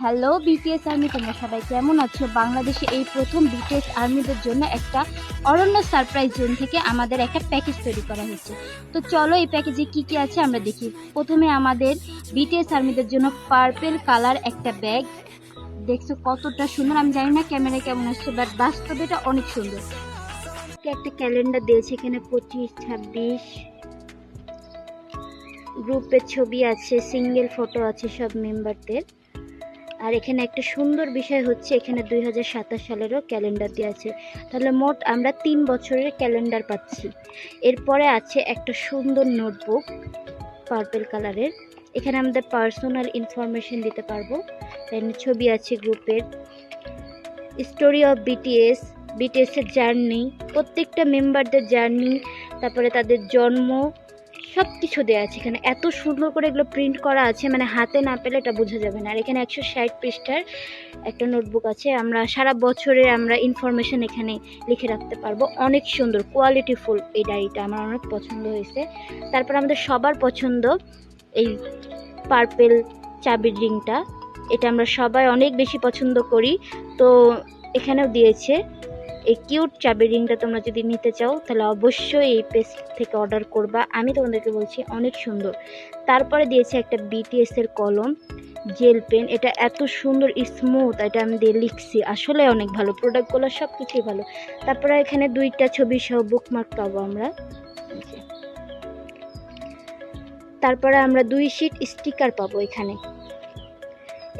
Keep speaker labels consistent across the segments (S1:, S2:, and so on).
S1: Hello BTS army, তোমরা সবাই কেমন আছো? বাংলাদেশে এই প্রথম বিটিএস আর্মিদের জন্য একটা অরণ্য সারপ্রাইজ জোন থেকে আমাদের একটা প্যাকেজ তৈরি করা হয়েছে। তো চলো এই প্যাকেজে কি কি আছে আমরা দেখি। প্রথমে আমাদের বিটিএস আর্মিদের জন্য পার্পেল কালার একটা ব্যাগ, দেখছো কতটা সুন্দর। আমি জানি না ক্যামেরায় কেমন আসছে, বাট বাস্তবে এটা অনেক সুন্দর। একটা ক্যালেন্ডার দিয়েছে, এখানে 25-26 গ্রুপের ছবি আছে, সিঙ্গেল ফটো আছে সব মেম্বারদের। আর এখানে একটা সুন্দর বিষয় হচ্ছে, এখানে 2027 সালেরও ক্যালেন্ডার দেওয়া আছে। তাহলে মোট আমরা 3 বছরের ক্যালেন্ডার পাচ্ছি। এরপরে আছে একটা সুন্দর নোটবুক পার্পল কালারের, এখানে আমাদের পার্সোনাল ইনফরমেশন দিতে পারবো। ছবি আছে গ্রুপের, স্টোরি অফ বিটিএস, বিটিএসের জার্নি, প্রত্যেকটা মেম্বারদের জার্নি, তারপরে তাদের জন্ম, সব কিছু দেওয়া আছে এখানে। এত সুন্দর করে এগুলো প্রিন্ট করা আছে, মানে হাতে না পেলে এটা বোঝা যাবে না। আর এখানে 160 পৃষ্ঠার একটা নোটবুক আছে, আমরা সারা বছরে আমরা ইনফরমেশন এখানে লিখে রাখতে পারবো। অনেক সুন্দর কোয়ালিটিফুল এই ডায়েরিটা, আমার অনেক পছন্দ হয়েছে। তারপর আমাদের সবার পছন্দ এই পার্পেল চাবির রিংটা, এটা আমরা সবাই অনেক বেশি পছন্দ করি। তো এখানেও দিয়েছে এই কিউট চাবি রিংটা। তোমরা যদি নিতে চাও তাহলে অবশ্যই এই পেজ থেকে অর্ডার করবা, আমি তোমাদেরকে বলছি অনেক সুন্দর। তারপরে দিয়েছে একটা বিটিএস এর কলম, জেল পেন, এটা এত সুন্দর স্মুথ, এটা আমি দিয়ে লিখছি, আসলে অনেক ভালো প্রোডাক্টগুলো, সব কিছুই ভালো। তারপরে এখানে 2টা ছবি সহ বুকমার্ক পাবো আমরা। তারপরে আমরা 2 শীট স্টিকার পাবো এখানে।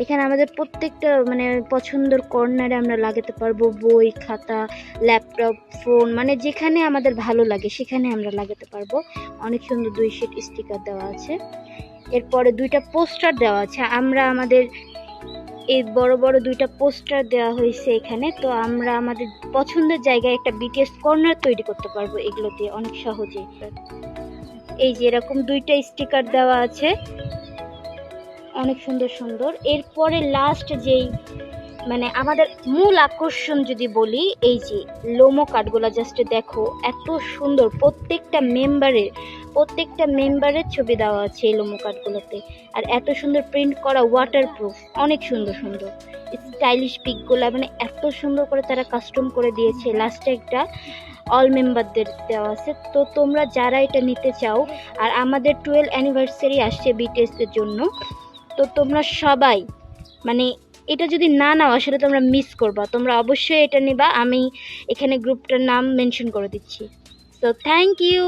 S1: এখানে আমাদের প্রত্যেকটা মানে পছন্দের কর্নারে আমরা লাগাতে পারবো বই, খাতা, ল্যাপটপ, ফোন, মানে যেখানে আমাদের ভালো লাগে সেখানে আমরা লাগাতে পারবো। অনেক সুন্দর 2 শীট স্টিকার দেওয়া আছে। এরপরে 2টা পোস্টার দেওয়া আছে, আমরা আমাদের এই বড় বড় 2টা পোস্টার দেওয়া হয়েছে এখানে। তো আমরা আমাদের পছন্দের জায়গায় একটা বিটিএস কর্নার তৈরি করতে পারবো এগুলো দিয়ে অনেক সহজেই। এই যে এরকম 2টা স্টিকার দেওয়া আছে, অনেক সুন্দর সুন্দর। এরপরে লাস্ট যেই মানে আমাদের মূল আকর্ষণ যদি বলি, এই যে লোমো কার্ডগুলো, জাস্ট দেখো এত সুন্দর, প্রত্যেকটা মেম্বারের ছবি দেওয়া আছে এই লোমো কার্ডগুলোতে। আর এত সুন্দর প্রিন্ট করা, ওয়াটারপ্রুফ, অনেক সুন্দর সুন্দর স্টাইলিশ পিকগুলো, মানে এত সুন্দর করে তারা কাস্টম করে দিয়েছে। লাস্টে একটা অল মেম্বারদের দেওয়া আছে। তো তোমরা যারা এটা নিতে চাও, আর আমাদের 12 অ্যানিভার্সারি আসছে বিটিএস এর জন্য, তো তোমরা সবাই মানে এটা যদি না নাও আসলে তোমরা মিস করবা, তোমরা অবশ্যই এটা নিবা। আমি এখানে গ্রুপটার নাম মেনশন করে দিচ্ছি। So thank you.